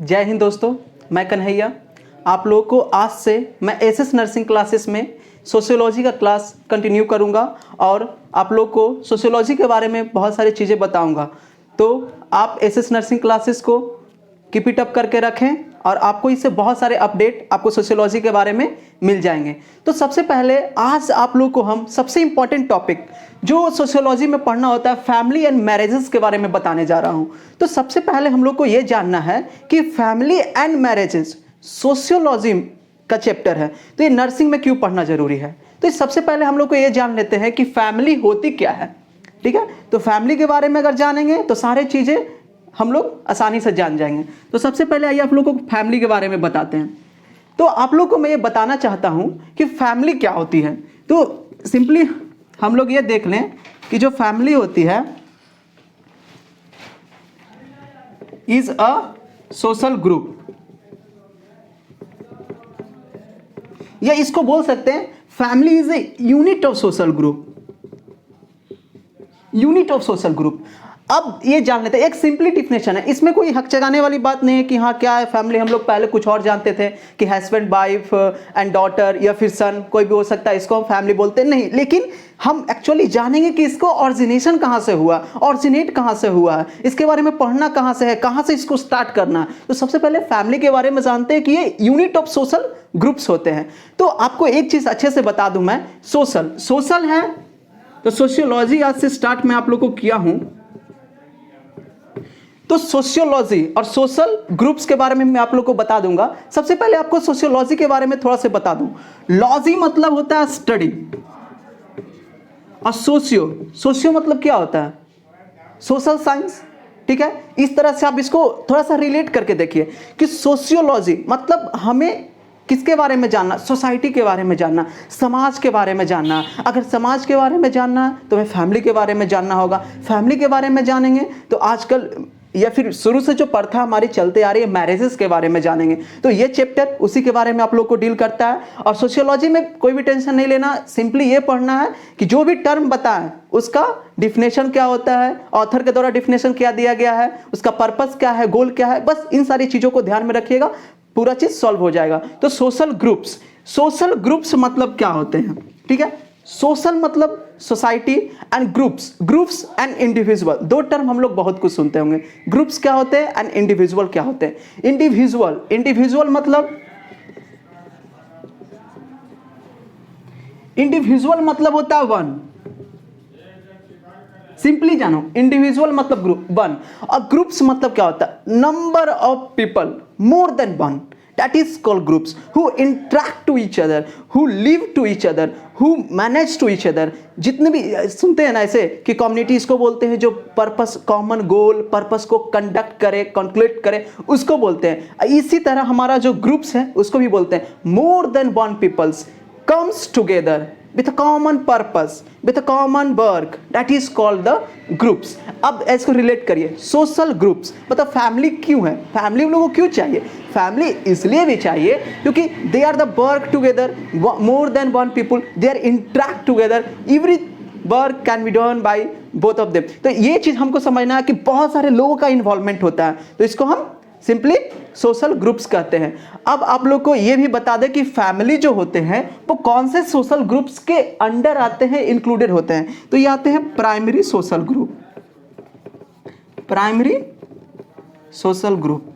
जय हिंद दोस्तों, मैं कन्हैया। आप लोगों को आज से मैं एसएस नर्सिंग क्लासेस में सोशियोलॉजी का क्लास कंटिन्यू करूंगा और आप लोग को सोशियोलॉजी के बारे में बहुत सारी चीज़ें बताऊंगा। तो आप एसएस नर्सिंग क्लासेस को कीप इट अप करके रखें और आपको इससे बहुत सारे अपडेट आपको सोशियोलॉजी के बारे में मिल जाएंगे। तो सबसे पहले आज आप लोग को हम सबसे इम्पॉर्टेंट टॉपिक जो सोशियोलॉजी में पढ़ना होता है फैमिली एंड मैरिजेस के बारे में बताने जा रहा हूं। तो सबसे पहले हम लोग को यह जानना है कि फैमिली एंड मैरिजेस सोशियोलॉजी का चैप्टर है, तो ये नर्सिंग में क्यों पढ़ना जरूरी है। तो सबसे पहले हम लोग को यह जान लेते हैं कि फैमिली होती क्या है। ठीक है, तो फैमिली के बारे में अगर जानेंगे तो सारे चीज़ें हम लोग आसानी से जान जाएंगे। तो सबसे पहले आइए आप लोग को फैमिली के बारे में बताते हैं। तो आप लोग को मैं ये बताना चाहता हूं कि फैमिली क्या होती है। तो सिंपली हम लोग ये देख लें कि जो फैमिली होती है इज अ सोशल ग्रुप, या इसको बोल सकते हैं family is a unit of social group, unit of social group. अब ये जान लेते हैं, एक सिंपली डिफिनेशन है, इसमें कोई हक जगाने वाली बात नहीं है कि हाँ क्या है फैमिली। हम लोग पहले कुछ और जानते थे कि हस्बैंड वाइफ एंड डॉटर या फिर सन कोई भी हो सकता है, इसको हम फैमिली बोलते हैं नहीं। लेकिन हम एक्चुअली जानेंगे कि इसको ऑरिजिनेशन कहाँ से हुआ, ऑरिजिनेट कहाँ से हुआ है, इसके बारे में पढ़ना कहाँ से है, कहाँ से इसको स्टार्ट करना है। तो सबसे पहले फैमिली के बारे में जानते हैं कि ये यूनिट ऑफ सोशल ग्रुप्स होते हैं। तो आपको एक चीज़ अच्छे से बता दूं मैं, सोशल है तो सोशियोलॉजी आज से स्टार्ट मैं आप लोग को किया हूं। तो सोशियोलॉजी और सोशल ग्रुप्स के बारे में मैं आप लोग को बता दूंगा। सबसे पहले आपको सोशियोलॉजी के बारे में थोड़ा सा बता दूं। लॉजी मतलब होता है स्टडी और सोशियो मतलब क्या होता है, सोशल साइंस। ठीक है, इस तरह से आप इसको थोड़ा सा रिलेट करके देखिए कि सोशियोलॉजी मतलब हमें किसके बारे में जानना, सोसाइटी के बारे में जानना, समाज के बारे में जानना। अगर समाज के बारे में जानना है तो हमें फैमिली के बारे में जानना होगा। फैमिली के बारे में जानेंगे तो आजकल या फिर शुरू से जो प्रथा हमारी चलते आ रही है मैरिजेस के बारे में जानेंगे। तो ये चैप्टर उसी के बारे में आप लोग को डील करता है। और सोशियोलॉजी में कोई भी टेंशन नहीं लेना, सिंपली ये पढ़ना है कि जो भी टर्म बताएं उसका डिफिनेशन क्या होता है, ऑथर के द्वारा डिफिनेशन क्या दिया गया है, उसका पर्पस क्या है, गोल क्या है, बस इन सारी चीज़ों को ध्यान में रखिएगा, पूरा चीज़ सॉल्व हो जाएगा। तो सोशल ग्रुप्स मतलब क्या होते हैं। ठीक है, सोशल मतलब society and groups and individual, दो टर्म हम लोग बहुत कुछ सुनते होंगे। ग्रुप्स क्या होते हैं एंड इंडिविजुअल क्या होते हैं। इंडिविजुअल मतलब होता है वन। सिंपली जानो, इंडिविजुअल मतलब ग्रुप वन, और ग्रुप्स मतलब क्या होता है, number of people more than one, that is called groups who interact to each other, who live to each other, who manage to each other। जितने भी सुनते हैं ना ऐसे कि कम्युनिटी इसको बोलते हैं जो पर्पस, कॉमन गोल, पर्पस को कंडक्ट करे, कंक्लूड करे, उसको बोलते हैं। इसी तरह हमारा जो ग्रुप्स है उसको भी बोलते हैं more than one peoples comes together with a common purpose, with a common work, that is called the groups। अब इसको रिलेट करिए, सोशल ग्रुप्स मतलब फैमिली क्यों है, फैमिली हम लोगों को क्यों चाहिए। फैमिली इसलिए भी चाहिए क्योंकि they are the work together, more than one people, they are interact together, every work can be done by both of them. तो ये चीज़ हमको समझना है कि बहुत सारे लोगों का इन्वॉल्वमेंट होता है, तो इसको हम सिंपली सोशल ग्रुप्स कहते हैं। अब आप लोग को यह भी बता दें कि फैमिली जो होते हैं वो कौन से सोशल ग्रुप्स के अंडर आते हैं, इंक्लूडेड होते हैं। तो ये आते हैं primary social group, primary social group.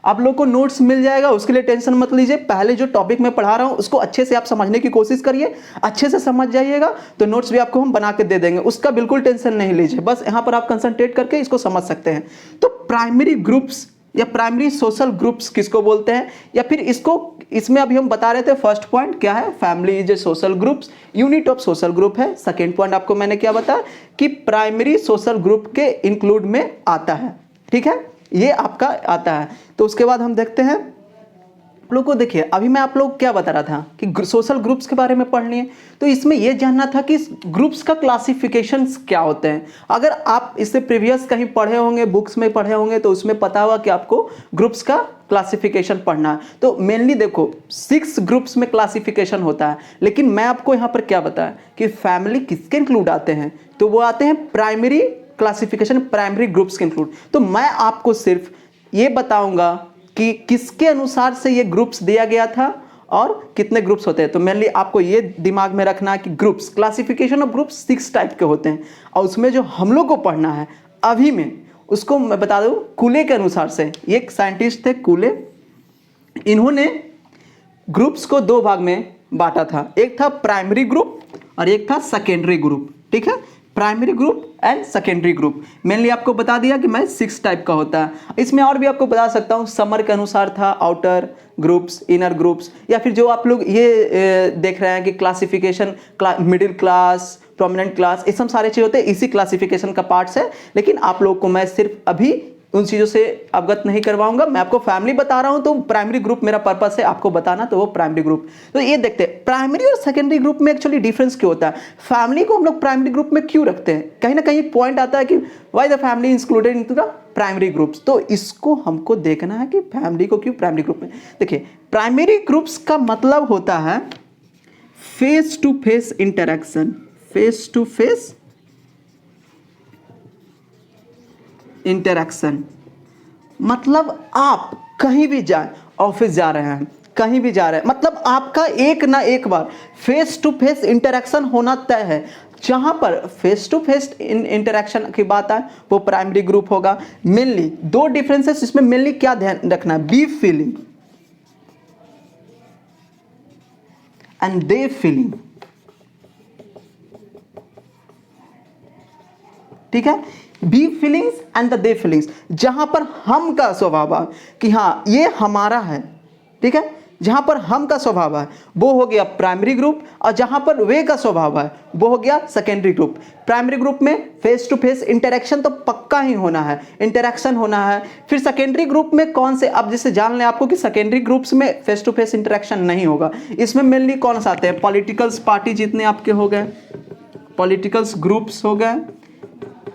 आप लोग को नोट्स मिल जाएगा, उसके लिए टेंशन मत लीजिए। पहले जो टॉपिक मैं पढ़ा रहा हूं उसको अच्छे से आप समझने की कोशिश करिए, अच्छे से समझ जाइएगा तो नोट्स भी आपको हम बना के दे देंगे, उसका बिल्कुल टेंशन नहीं लीजिए। बस यहां पर आप कंसंट्रेट करके इसको समझ सकते हैं। तो प्राइमरी ग्रुप्स या प्राइमरी सोशल ग्रुप्स किसको बोलते हैं, या फिर इसमें अभी हम बता रहे थे फर्स्ट पॉइंट क्या है, family is a social groups, unit of social group है। सेकेंड पॉइंट आपको मैंने क्या बताया कि प्राइमरी सोशल ग्रुप के इंक्लूड में आता है। ठीक है, ये आपका आता है। तो उसके बाद हम देखते हैं आप लोग को, देखिए अभी मैं आप लोग क्या बता रहा था कि सोशल ग्रुप्स के बारे में पढ़नी है। तो इसमें यह जानना था कि ग्रुप्स का क्लासिफिकेशंस क्या होते हैं। अगर आप इससे प्रीवियस कहीं पढ़े होंगे, बुक्स में पढ़े होंगे, तो उसमें पता होगा कि आपको ग्रुप्स का क्लासिफिकेशन पढ़ना है। तो मेनली देखो 6 ग्रुप्स में क्लासिफिकेशन होता है, लेकिन मैं आपको यहाँ पर क्या बताया कि फैमिली किसके इंक्लूड आते हैं, तो वो आते हैं प्राइमरी क्लासिफिकेशन, प्राइमरी ग्रुप्स के इंक्लूड। तो मैं आपको सिर्फ ये बताऊंगा कि किसके अनुसार से ये ग्रुप्स दिया गया था और कितने ग्रुप्स होते हैं। तो मेनली आपको ये दिमाग में रखना है कि groups, classification of groups 6 type के होते हैं, और उसमें जो हम लोग को पढ़ना है अभी में, उसको मैं बता दूं कूले के अनुसार से। ये एक साइंटिस्ट थे कूले, इन्होंने ग्रुप्स को 2 भाग में बांटा था, एक था प्राइमरी ग्रुप और एक था सेकेंडरी ग्रुप। ठीक है, primary group and secondary group. Mainly आपको बता दिया कि मैं 6 टाइप का होता है। इसमें और भी आपको बता सकता हूँ, समर के अनुसार था आउटर ग्रुप्स, इनर ग्रुप्स, या फिर जो आप लोग ये देख रहे हैं कि classification, middle class, prominent class, ये सब सारे चीज़ होते हैं, इसी क्लासिफिकेशन का पार्ट्स है। लेकिन आप लोग को मैं सिर्फ अभी उन चीज़ों से अवगत नहीं करवाऊंगा, मैं आपको फैमिली बता रहा हूं, तो प्राइमरी ग्रुप मेरा पर्पस है आपको बताना, तो वो प्राइमरी ग्रुप। तो ये देखते हैं प्राइमरी और सेकेंडरी ग्रुप में एक्चुअली डिफरेंस क्यों होता है, फैमिली को हम लोग प्राइमरी ग्रुप में क्यों रखते हैं। कहीं ना कहीं पॉइंट आता है कि why the family included into the primary groups, तो इसको हमको देखना है कि फैमिली को क्यों प्राइमरी ग्रुप में। देखिए, प्राइमरी ग्रुप्स का मतलब होता है face to face interaction, face to face interaction. मतलब आप कहीं भी जाए, ऑफिस जा रहे हैं, कहीं भी जा रहे हैं, मतलब आपका एक ना एक बार फेस टू फेस इंटरेक्शन होना तय है। जहां पर फेस टू फेस इंटरेक्शन की बात है वो प्राइमरी ग्रुप होगा। मेनली 2 डिफरेंसेस इसमें मेनली क्या ध्यान रखना है, we feeling and they feeling. ठीक है, we feelings and the they feelings, जहां पर हम का स्वभाव है कि हाँ ये हमारा है। ठीक है, जहां पर हम का स्वभाव है वो हो गया प्राइमरी ग्रुप, और जहां पर वे का स्वभाव है वो हो गया सेकेंडरी ग्रुप। प्राइमरी ग्रुप में फेस टू फेस इंटरेक्शन तो पक्का ही होना है, इंटरेक्शन होना है। फिर सेकेंडरी ग्रुप में कौन से, अब जैसे जान लें आपको कि सेकेंडरी ग्रुप्स में फेस टू फेस इंटरेक्शन नहीं होगा। इसमें मेनली कौन सा आते हैं, पॉलिटिकल्स पार्टी जितने आपके हो गए, पॉलिटिकल्स ग्रुप्स हो गए,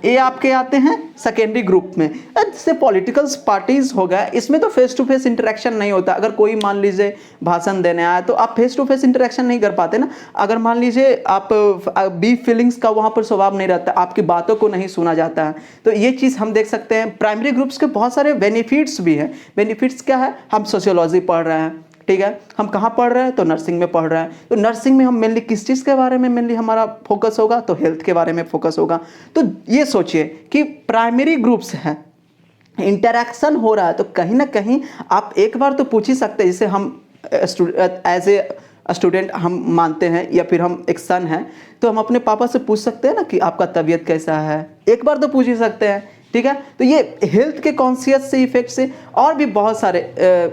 ये आपके आते हैं सेकेंडरी ग्रुप में। जैसे पॉलिटिकल्स पार्टीज हो गया, इसमें तो फेस टू फेस इंटरेक्शन नहीं होता। अगर कोई मान लीजिए भाषण देने आया तो आप फेस टू फेस इंटरेक्शन नहीं कर पाते ना। अगर मान लीजिए आप बी फीलिंग्स का वहाँ पर स्वभाव नहीं रहता, आपकी बातों को नहीं सुना जाता है, तो ये चीज़ हम देख सकते हैं। प्राइमरी ग्रुप्स के बहुत सारे बेनिफिट्स भी हैं। बेनिफिट्स क्या है, हम सोशियोलॉजी पढ़ रहे हैं, ठीक है, हम कहाँ पढ़ रहे हैं, तो नर्सिंग में पढ़ रहे हैं। तो नर्सिंग में हम मेनली किस चीज़ के बारे में मेनली हमारा फोकस होगा, तो हेल्थ के बारे में फोकस होगा। तो ये सोचिए कि प्राइमरी ग्रुप्स हैं, इंटरेक्शन हो रहा है, तो कहीं ना कहीं आप एक बार तो पूछ ही सकते हैं। जैसे हम एज ए स्टूडेंट हम मानते हैं, या फिर हम एक सन हैं, तो हम अपने पापा से पूछ सकते हैं ना कि आपका तबीयत कैसा है, एक बार तो पूछ ही सकते हैं। ठीक है, तो ये हेल्थ के कॉन्शियस से इफेक्ट से और भी बहुत सारे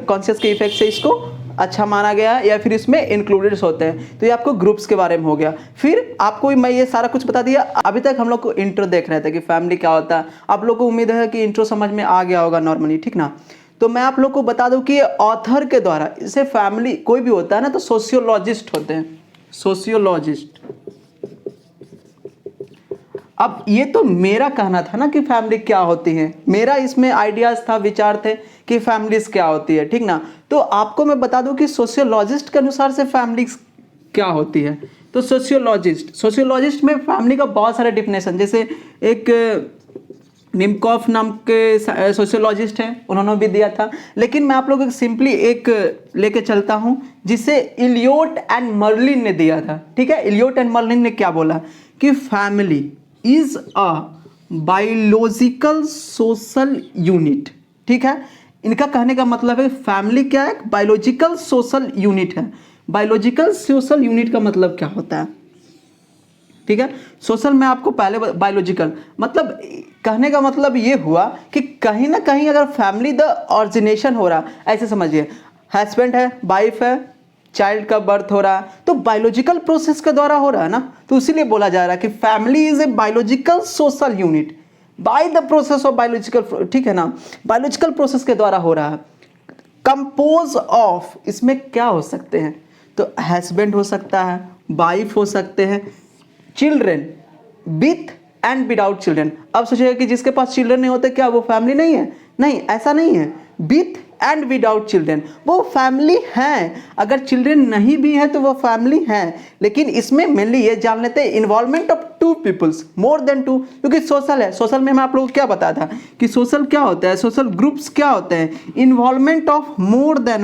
कॉन्शियस के इफेक्ट से इसको अच्छा माना गया है, या फिर इसमें इंक्लूडेड होते हैं। तो ये आपको ग्रुप्स के बारे में हो गया। फिर आपको मैं ये सारा कुछ बता दिया। अभी तक हम लोग को इंट्रो देख रहे थे कि फैमिली क्या होता है। आप लोग को उम्मीद है कि इंट्रो समझ में आ गया होगा नॉर्मली, ठीक ना। तो मैं आप लोग को बता दूं कि ऑथर के द्वारा, इसे फैमिली कोई भी होता है ना तो सोशियोलॉजिस्ट होते हैं, सोशियोलॉजिस्ट। अब ये तो मेरा कहना था ना कि फैमिली क्या होती है, मेरा इसमें आइडियाज था, विचार थे कि फैमिलीज क्या होती है, ठीक ना। तो आपको मैं बता दूं कि सोशियोलॉजिस्ट के अनुसार से फैमिली क्या होती है। तो सोशियोलॉजिस्ट में फैमिली का बहुत सारे डिफिनेशन, जैसे एक निमकॉफ नाम के सोशियोलॉजिस्ट हैं, उन्होंने भी दिया था। लेकिन मैं आप लोगों को सिंपली एक लेके चलता हूं जिसे इलियोट एंड मर्लिन ने दिया था। ठीक है, इलियोट एंड मर्लिन ने क्या बोला कि family is a biological social unit. ठीक है, इनका कहने का मतलब है फैमिली क्या है, बायोलॉजिकल सोशल यूनिट है। बायोलॉजिकल सोशल यूनिट का मतलब क्या होता है, ठीक है। सोशल में आपको पहले बायोलॉजिकल मतलब कहने का मतलब ये हुआ कि कहीं ना कहीं अगर फैमिली द ऑरिजिनेशन हो रहा, ऐसे समझिए हस्बैंड है, वाइफ है, चाइल्ड का बर्थ हो रहा है, तो बायोलॉजिकल प्रोसेस के द्वारा हो रहा है ना, तो इसीलिए बोला जा रहा है कि family is a biological social unit by the process of biological, ठीक है ना, बायोलॉजिकल प्रोसेस के द्वारा हो रहा है। कंपोज ऑफ, इसमें क्या हो सकते हैं, तो हस्बैंड हो सकता है, वाइफ हो सकते हैं, children with and without children. अब सोचिएगा कि जिसके पास चिल्ड्रेन नहीं होते क्या वो फैमिली नहीं है, नहीं, ऐसा नहीं है। विथ एंड विदाउट चिल्ड्रेन, वो फैमिली हैं, अगर चिल्ड्रेन नहीं भी हैं तो वो फैमिली हैं। लेकिन इसमें मेनली ये जान लेते हैं involvement of two peoples, more than two, क्योंकि सोशल है। सोशल में मैं आप लोगों को क्या बताया था कि सोशल क्या होता है, सोशल ग्रुप्स क्या होते हैं, involvement of more than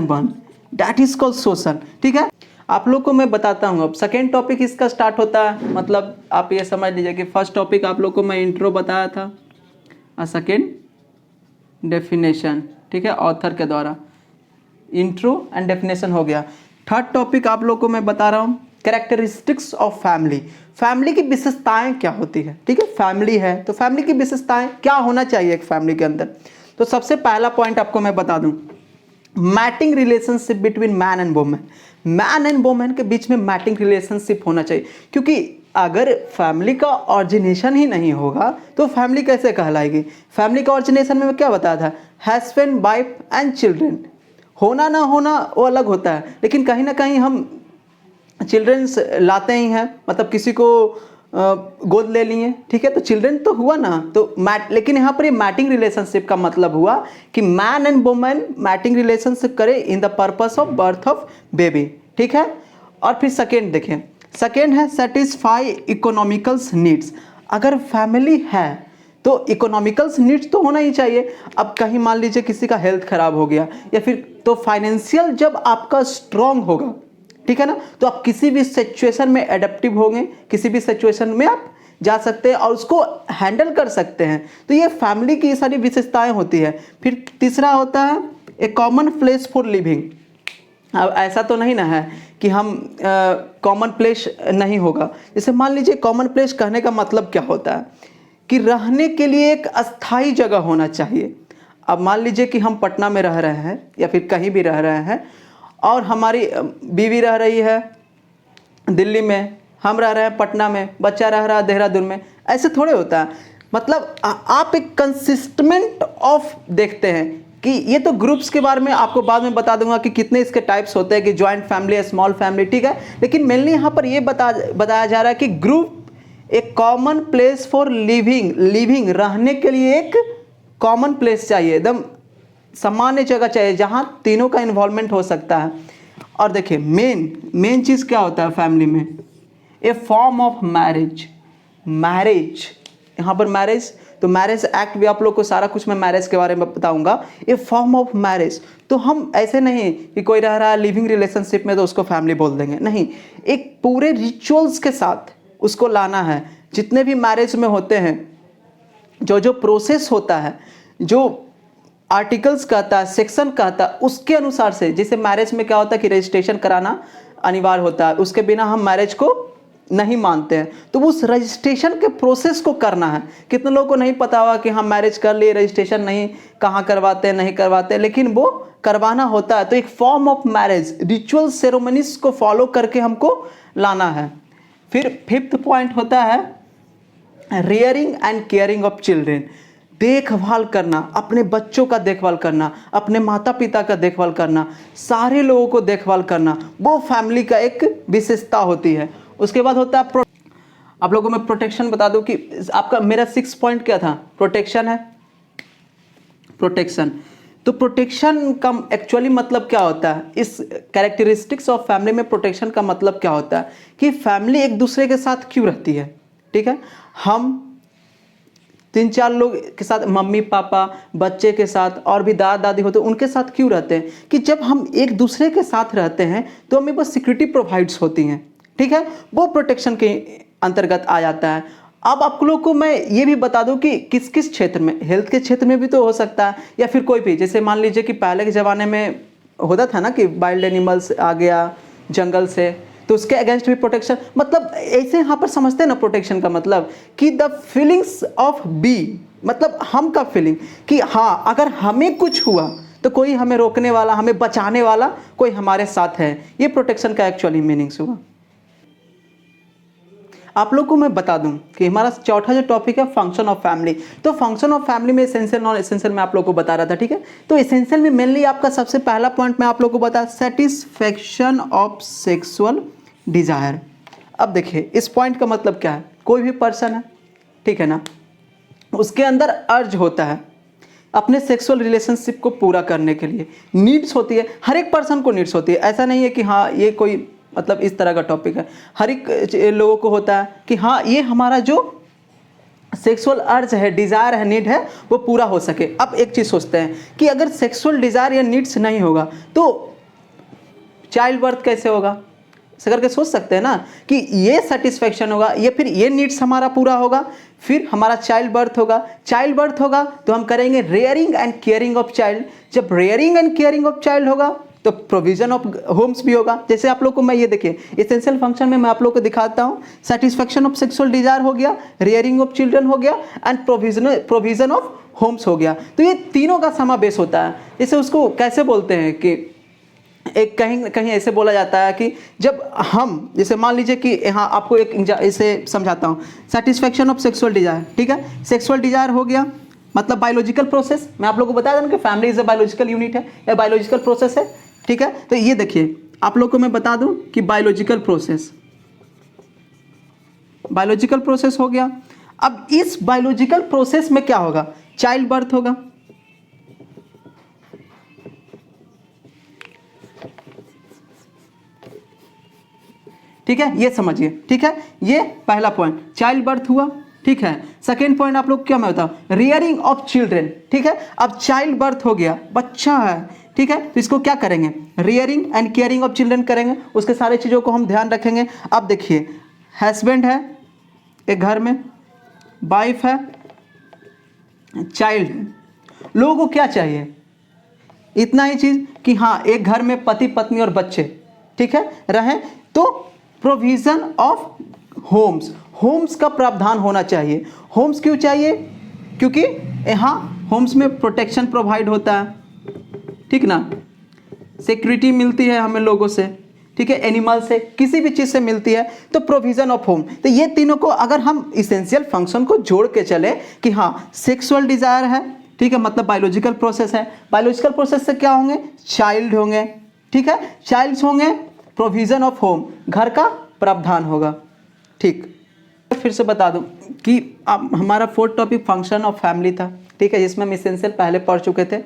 one, that is called social. ठीक है, आप लोग को मैं बताता हूँ। अब सेकेंड टॉपिक इसका स्टार्ट होता है, मतलब आप ये समझ लीजिए कि फर्स्ट टॉपिक आप लोग को मैं इंट्रो बताया था और सेकेंड डेफिनेशन, ठीक है, ऑथर के द्वारा इंट्रो एंड डेफिनेशन हो गया। थर्ड टॉपिक आप लोग को मैं बता रहा हूँ कैरेक्टरिस्टिक्स ऑफ फैमिली, फैमिली की विशेषताएं क्या होती है। ठीक है, फैमिली है तो फैमिली की विशेषताएं क्या होना चाहिए एक फैमिली के अंदर। तो सबसे पहला पॉइंट आपको मैं बता दूं, mating relationship between man and women, man and women के बीच में मैटिंग रिलेशनशिप होना चाहिए। क्योंकि अगर फैमिली का ऑरिजिनेशन ही नहीं होगा तो फैमिली कैसे कहलाएगी। फैमिली का ऑरिजिनेशन में क्या बताया था, हस्बैंड वाइफ एंड चिल्ड्रन, होना ना होना वो अलग होता है, लेकिन कहीं ना कहीं हम चिल्ड्रंस लाते ही हैं, मतलब किसी को गोद ले लिए, ठीक है, तो चिल्ड्रन तो हुआ ना, तो लेकिन यहाँ पर ये मैटिंग रिलेशनशिप का मतलब हुआ कि man and women mating relationship करे in the purpose of birth of baby. ठीक है, और फिर सेकेंड देखें, सेकेंड है सेटिस्फाई इकोनॉमिकल्स नीड्स। अगर फैमिली है तो इकोनॉमिकल्स नीड्स तो होना ही चाहिए। अब कहीं मान लीजिए किसी का हेल्थ खराब हो गया या फिर, तो फाइनेंशियल जब आपका स्ट्रांग होगा, ठीक है ना, तो आप किसी भी सिचुएशन में एडेप्टिव होंगे, किसी भी सिचुएशन में आप जा सकते हैं और उसको हैंडल कर सकते हैं। तो ये फैमिली की सारी विशेषताएं होती है। फिर तीसरा होता है ए कॉमन प्लेस फॉर लिविंग। अब ऐसा तो नहीं ना है कि हम कॉमन प्लेस नहीं होगा। जैसे मान लीजिए कॉमन प्लेस कहने का मतलब क्या होता है कि रहने के लिए एक अस्थाई जगह होना चाहिए। अब मान लीजिए कि हम पटना में रह रहे हैं या फिर कहीं भी रह रहे हैं और हमारी बीवी रह रही है दिल्ली में, हम रह रहे हैं पटना में, बच्चा रह रहा है देहरादून में, ऐसे थोड़े होता है। मतलब आप एक कंसिस्टेंट ऑफ देखते हैं कि ये तो ग्रुप्स के बारे में आपको बाद में बता दूंगा कि कितने इसके टाइप्स होते हैं, कि जॉइंट फैमिली है, स्मॉल फैमिली, ठीक है, लेकिन मेनली यहाँ पर ये बताया जा रहा है कि ग्रुप एक कॉमन प्लेस फॉर लिविंग, रहने के लिए एक कॉमन प्लेस चाहिए, एकदम सामान्य जगह चाहिए जहाँ तीनों का इन्वॉल्वमेंट हो सकता है। और देखिए मेन चीज़ क्या होता है फैमिली में, ए फॉर्म ऑफ मैरिज, यहाँ पर मैरिज, तो मैरिज एक्ट भी आप लोग को सारा कुछ मैं मैरिज के बारे में बताऊंगा। ए फॉर्म ऑफ मैरिज, तो हम ऐसे नहीं कि कोई रह रहा है लिविंग रिलेशनशिप में तो उसको फैमिली बोल देंगे, नहीं, एक पूरे रिचुअल्स के साथ उसको लाना है। जितने भी मैरिज में होते हैं, जो प्रोसेस होता है, जो आर्टिकल्स कहता है, सेक्शन कहता है, उसके अनुसार से, जैसे मैरिज में क्या होता है कि रजिस्ट्रेशन कराना अनिवार्य होता है, उसके बिना हम मैरिज को नहीं मानते हैं, तो उस रजिस्ट्रेशन के प्रोसेस को करना है। कितने लोगों को नहीं पता होगा कि हम मैरिज कर लिए, रजिस्ट्रेशन नहीं कहाँ करवाते हैं, नहीं करवाते, लेकिन वो करवाना होता है। तो एक form of marriage, ritual ceremonies को फॉलो करके हमको लाना है। फिर फिफ्थ पॉइंट होता है rearing and caring of children, देखभाल करना, अपने बच्चों का देखभाल करना, अपने माता पिता का देखभाल करना, सारे लोगों को देखभाल करना, वो फैमिली का एक विशेषता होती है। उसके बाद होता है आप लोगों को मैं प्रोटेक्शन बता दूं कि आपका मेरा 6 पॉइंट क्या था, प्रोटेक्शन है, प्रोटेक्शन। तो प्रोटेक्शन का एक्चुअली मतलब क्या होता है, इस कैरेक्टरिस्टिक्स ऑफ फैमिली में प्रोटेक्शन का मतलब क्या होता है कि फैमिली एक दूसरे के साथ क्यों रहती है। ठीक है, हम 3-4 लोग के साथ, मम्मी पापा बच्चे के साथ और भी दादा दादी होते हैं, उनके साथ क्यों रहते हैं कि जब हम एक दूसरे के साथ रहते हैं तो हमें बस सिक्योरिटी प्रोवाइड्स होती हैं। ठीक है, वो प्रोटेक्शन के अंतर्गत आ जाता है। अब आप लोग को मैं ये भी बता दूं कि किस किस क्षेत्र में, हेल्थ के क्षेत्र में भी तो हो सकता है, या फिर कोई भी, जैसे मान लीजिए कि पहले के ज़माने में होता था ना कि वाइल्ड एनिमल्स आ गया जंगल से, तो उसके अगेंस्ट भी प्रोटेक्शन, मतलब ऐसे यहाँ पर समझते हैं ना प्रोटेक्शन का मतलब कि द फीलिंग्स ऑफ बी, मतलब हम का फीलिंग कि हाँ अगर हमें कुछ हुआ तो कोई हमें रोकने वाला, हमें बचाने वाला कोई हमारे साथ है। ये प्रोटेक्शन का एक्चुअली मीनिंग्स हुआ। आप लोग को मैं बता दूं कि हमारा चौथा जो टॉपिक है फंक्शन ऑफ फैमिली, तो फंक्शन ऑफ फैमिली में एसेंशियल नॉन एसेंशियल में आप लोग को बता रहा था। ठीक है, तो एसेंशियल में मेनली आपका सबसे पहला पॉइंट मैं आप लोग को बता, सेटिस्फैक्शन ऑफ सेक्सुअल डिजायर। अब देखिए इस पॉइंट का मतलब क्या है, कोई भी पर्सन है, ठीक है ना, उसके अंदर अर्ज होता है अपने सेक्सुअल रिलेशनशिप को पूरा करने के लिए। नीड्स होती है, हर एक पर्सन को नीड्स होती है, ऐसा नहीं है कि हाँ ये कोई मतलब इस तरह का टॉपिक है। हर एक लोगों को होता है कि हाँ ये हमारा जो सेक्सुअल अर्ज है, डिज़ायर है, नीड है, वो पूरा हो सके। अब एक चीज़ सोचते हैं कि अगर सेक्सुअल डिज़ायर या नीड्स नहीं होगा तो चाइल्ड बर्थ कैसे होगा? ऐसा करके सोच सकते हैं ना कि ये सेटिस्फेक्शन होगा, ये फिर ये नीड्स हमारा पूरा होगा, फिर हमारा चाइल्ड बर्थ होगा। चाइल्ड बर्थ होगा तो हम करेंगे rearing and caring of child. जब rearing and caring of child होगा तो प्रोविजन ऑफ होम्स भी होगा। जैसे आप लोग को मैं ये देखिए एसेंशियल फंक्शन में मैं आप लोग को दिखाता हूँ। सेटिस्फेक्शन ऑफ सेक्सुअल डिजायर हो गया, रेयरिंग ऑफ चिल्ड्रन हो गया एंड प्रोविजन ऑफ होम्स हो गया। तो ये तीनों का समावेश होता है। जैसे उसको कैसे बोलते हैं कि एक कहीं कहीं ऐसे बोला जाता है कि जब हम, जैसे मान लीजिए कि यहाँ आपको एक इसे समझाता हूँ, सेटिस्फेक्शन ऑफ सेक्सुअल डिजायर, ठीक है। सेक्सुअल डिजायर हो गया मतलब बायोलॉजिकल प्रोसेस। मैं आप लोगों को बताया था ना कि family is a biological unit है या बायोलॉजिकल प्रोसेस है, ठीक है। तो ये देखिए आप लोग को मैं बता दूं कि बायोलॉजिकल प्रोसेस हो गया। अब इस बायोलॉजिकल प्रोसेस में क्या होगा? चाइल्ड बर्थ होगा, ठीक है, ये समझिए, ठीक है। ये पहला पॉइंट चाइल्ड बर्थ हुआ, ठीक है। सेकेंड पॉइंट आप लोग क्या मैं बताऊं, रियरिंग ऑफ चिल्ड्रन, ठीक है। अब चाइल्ड बर्थ हो गया, बच्चा है, ठीक है, तो इसको क्या करेंगे? Rearing and caring of children करेंगे, उसके सारे चीज़ों को हम ध्यान रखेंगे। अब देखिए हस्बैंड है एक घर में, वाइफ है, चाइल्ड है, लोगों को क्या चाहिए? इतना ही चीज़ कि हाँ एक घर में पति पत्नी और बच्चे, ठीक है, रहें। तो प्रोविजन ऑफ होम्स, होम्स का प्रावधान होना चाहिए। होम्स क्यों चाहिए? क्योंकि यहाँ होम्स में प्रोटेक्शन प्रोवाइड होता है, ठीक ना, सिक्योरिटी मिलती है हमें लोगों से, ठीक है, एनिमल से, किसी भी चीज़ से मिलती है। तो प्रोविजन ऑफ होम, तो ये तीनों को अगर हम इसेंशियल फंक्शन को जोड़ के चले कि हाँ सेक्सुअल डिजायर है, ठीक है, मतलब बायोलॉजिकल प्रोसेस है, बायोलॉजिकल प्रोसेस से क्या होंगे? चाइल्ड होंगे, ठीक है, चाइल्ड्स होंगे, प्रोविजन ऑफ होम, घर का प्रावधान होगा, ठीक। फिर से बता दूं कि अब हमारा fourth topic function of family था, ठीक है, जिसमें हम इसेंशियल पहले पढ़ चुके थे।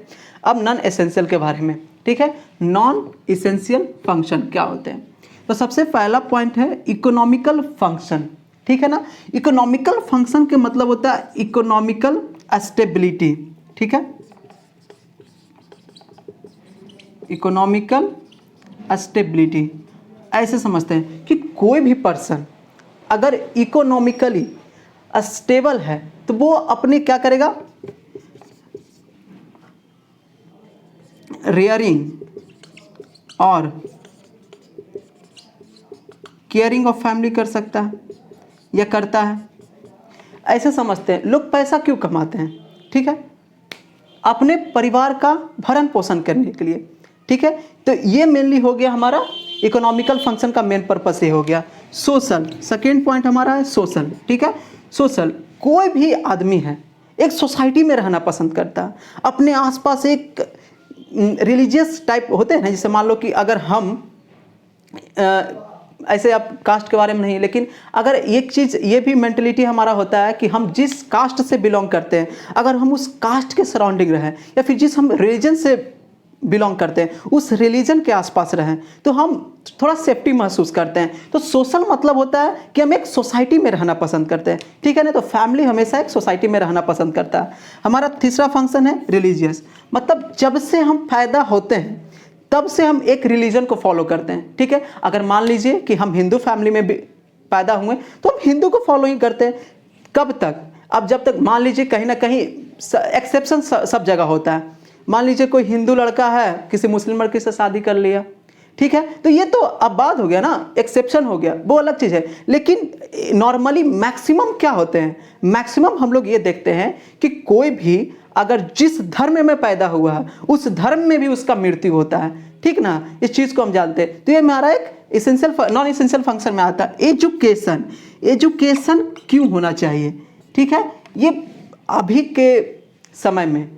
अब नॉन एसेंशियल के बारे में, ठीक है, नॉन इसेंशियल फंक्शन क्या होते हैं? तो सबसे पहला पॉइंट है इकोनॉमिकल फंक्शन, ठीक है ना। इकोनॉमिकल फंक्शन के मतलब होता है इकोनॉमिकल स्टेबिलिटी, ठीक है, इकोनॉमिकल स्टेबिलिटी। ऐसे समझते हैं कि कोई भी पर्सन अगर इकोनॉमिकली स्टेबल है तो वो अपने क्या करेगा? रेयरिंग और केयरिंग ऑफ फैमिली कर सकता है या करता है। ऐसे समझते हैं लोग पैसा क्यों कमाते हैं, ठीक है, अपने परिवार का भरण पोषण करने के लिए, ठीक है। तो ये मेनली हो गया हमारा इकोनॉमिकल फंक्शन का मेन पर्पस ये हो गया। सोशल, सेकेंड पॉइंट हमारा है सोशल, ठीक है। सोशल, कोई भी आदमी है एक सोसाइटी में रहना पसंद करता है, अपने आसपास एक रिलीजियस टाइप होते हैं ना, जैसे मान लो कि अगर हम ऐसे आप कास्ट के बारे में नहीं, लेकिन अगर एक चीज़ ये भी मेंटलिटी हमारा होता है कि हम जिस कास्ट से बिलोंग करते हैं, अगर हम उस कास्ट के सराउंडिंग रहें या फिर जिस हम रिलीजन से बिलोंग करते हैं उस रिलीजन के आसपास रहें तो हम थोड़ा सेफ्टी महसूस करते हैं। तो सोशल मतलब होता है कि हम एक सोसाइटी में रहना पसंद करते हैं, ठीक है ना। तो फैमिली हमेशा एक सोसाइटी में रहना पसंद करता है। हमारा तीसरा फंक्शन है रिलीजियस, मतलब जब से हम पैदा होते हैं तब से हम एक रिलीजन को फॉलो करते हैं, ठीक है। अगर मान लीजिए कि हम हिंदू फैमिली में पैदा हुए तो हम हिंदू को फॉलो ही करते हैं। कब तक? अब जब तक मान लीजिए कहीं ना कहीं एक्सेप्शन सब जगह होता है। मान लीजिए कोई हिंदू लड़का है किसी मुस्लिम लड़की से शादी कर लिया, ठीक है, तो ये तो अब बात हो गया ना, एक्सेप्शन हो गया, वो अलग चीज़ है। लेकिन नॉर्मली मैक्सिमम क्या होते हैं? मैक्सिमम हम लोग ये देखते हैं कि कोई भी अगर जिस धर्म में पैदा हुआ है उस धर्म में भी उसका मृत्यु होता है, ठीक ना। इस चीज़ को हम जानते हैं। तो ये हमारा एक इसेंशियल नॉन इसेंशियल फंक्शन में आता है। एजुकेशन, एजुकेशन क्यों होना चाहिए, ठीक है। ये अभी के समय में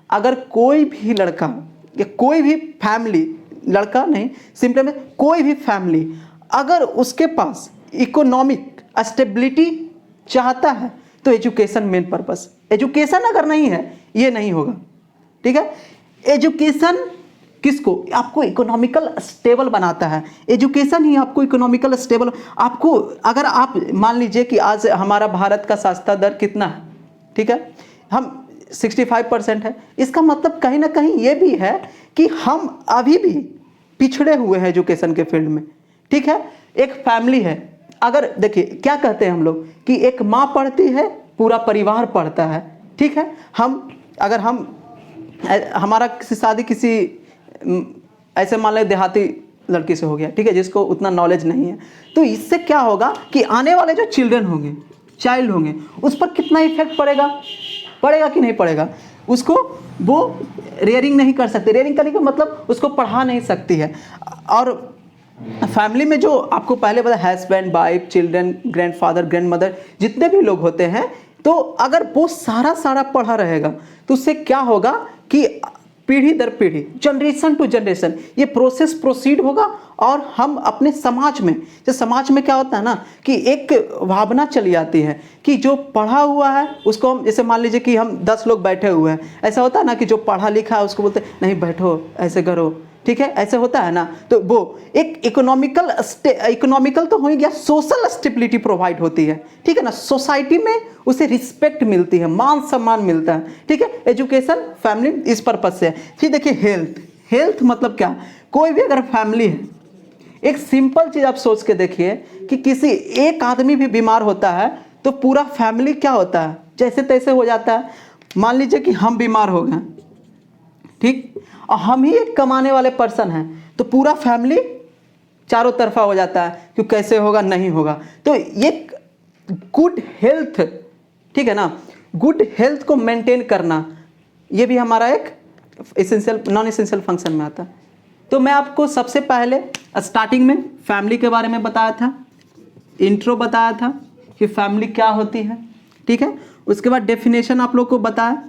अगर कोई भी लड़का या कोई भी फैमिली, लड़का नहीं सिंपल में कोई भी फैमिली अगर उसके पास इकोनॉमिक स्टेबिलिटी चाहता है तो एजुकेशन मेन पर्पस। एजुकेशन अगर नहीं है ये नहीं होगा, ठीक है। एजुकेशन किसको, आपको इकोनॉमिकल स्टेबल बनाता है। एजुकेशन ही आपको इकोनॉमिकल स्टेबल, आपको अगर आप मान लीजिए कि आज हमारा भारत का साक्षरता दर कितना है, ठीक है, हम 65% है, इसका मतलब कहीं ना कहीं ये भी है कि हम अभी भी पिछड़े हुए हैं एजुकेशन के फील्ड में, ठीक है। एक फैमिली है, अगर देखिए क्या कहते हैं हम लोग कि एक माँ पढ़ती है पूरा परिवार पढ़ता है, ठीक है। अगर हमारा किसी शादी किसी ऐसे मान लें देहाती लड़की से हो गया, ठीक है, जिसको उतना नॉलेज नहीं है, तो इससे क्या होगा कि आने वाले जो चिल्ड्रन होंगे, चाइल्ड होंगे, उस पर कितना इफेक्ट पड़ेगा कि नहीं पड़ेगा। उसको वो रेयरिंग नहीं कर सकते, रेयरिंग करने का मतलब उसको पढ़ा नहीं सकती है। और फैमिली में जो आपको पहले पता, husband wife children grandfather grandmother जितने भी लोग होते हैं, तो अगर वो सारा पढ़ा रहेगा तो उससे क्या होगा कि पीढ़ी दर पीढ़ी, जनरेशन टू जनरेशन ये प्रोसेस प्रोसीड होगा। और हम अपने समाज में, जो समाज में क्या होता है ना कि एक भावना चली आती है कि जो पढ़ा हुआ है उसको हम, जैसे मान लीजिए कि हम 10 लोग बैठे हुए हैं, ऐसा होता है ना कि जो पढ़ा लिखा है उसको बोलते हैं नहीं बैठो ऐसे करो, ठीक है, ऐसे होता है ना। तो वो एक इकोनॉमिकल तो हो ही गया, सोशल स्टेबिलिटी प्रोवाइड होती है, ठीक है ना। सोसाइटी में उसे रिस्पेक्ट मिलती है, मान सम्मान मिलता है, ठीक है। एजुकेशन फैमिली इस पर्पज से है। फिर देखिए हेल्थ मतलब क्या, कोई भी अगर फैमिली है, एक सिंपल चीज आप सोच के देखिए कि किसी एक आदमी भी बीमार होता है तो पूरा फैमिली क्या होता है, जैसे तैसे हो जाता है। मान लीजिए कि हम बीमार हो गए, ठीक, और हम ही एक कमाने वाले पर्सन हैं, तो पूरा फैमिली चारों तरफा हो जाता है कि कैसे होगा नहीं होगा। तो ये गुड हेल्थ, ठीक है ना, गुड हेल्थ को मेंटेन करना ये भी हमारा एक एसेंशियल नॉन एसेंशियल फंक्शन में आता है। तो मैं आपको सबसे पहले स्टार्टिंग में फैमिली के बारे में बताया था, इंट्रो बताया था कि फैमिली क्या होती है, ठीक है। उसके बाद डेफिनेशन आप लोग को बताया,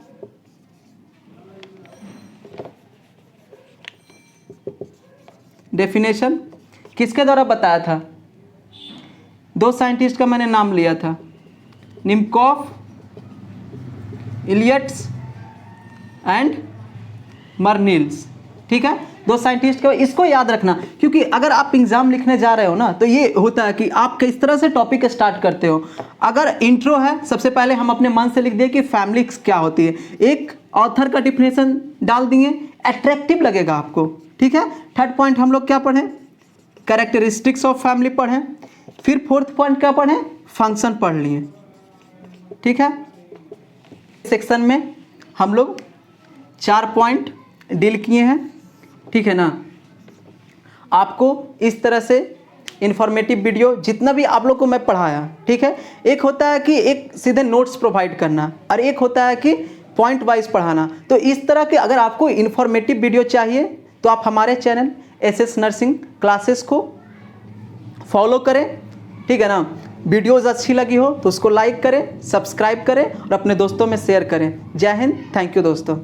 डेफिनेशन किसके द्वारा बताया था, 2 साइंटिस्ट का मैंने नाम लिया था, निम्कोफ, इलियट्स एंड मर्निल्स, ठीक है। 2 साइंटिस्ट का, इसको याद रखना, क्योंकि अगर आप एग्जाम लिखने जा रहे हो ना तो ये होता है कि आप किस तरह से टॉपिक स्टार्ट करते हो। अगर इंट्रो है, सबसे पहले हम अपने मन से लिख दिए कि फैमिली क्या होती है, एक ऑथर का डिफिनेशन डाल दिए, अट्रैक्टिव लगेगा आपको, ठीक है। थर्ड पॉइंट हम लोग क्या पढ़ें, कैरेक्टरिस्टिक्स ऑफ फैमिली पढ़ें। फिर फोर्थ पॉइंट क्या पढ़ें, फंक्शन पढ़ लिए, ठीक है। सेक्शन में हम लोग 4 पॉइंट डील किए हैं, ठीक है ना। आपको इस तरह से इंफॉर्मेटिव वीडियो जितना भी आप लोग को मैं पढ़ाया, ठीक है, एक होता है कि एक सीधे नोट्स प्रोवाइड करना और एक होता है कि पॉइंट वाइज पढ़ाना। तो इस तरह के अगर आपको इंफॉर्मेटिव वीडियो चाहिए तो आप हमारे चैनल एसएस नर्सिंग क्लासेस को फॉलो करें, ठीक है ना। वीडियोज़ अच्छी लगी हो तो उसको लाइक करें, सब्सक्राइब करें और अपने दोस्तों में शेयर करें। जय हिंद, थैंक यू दोस्तों।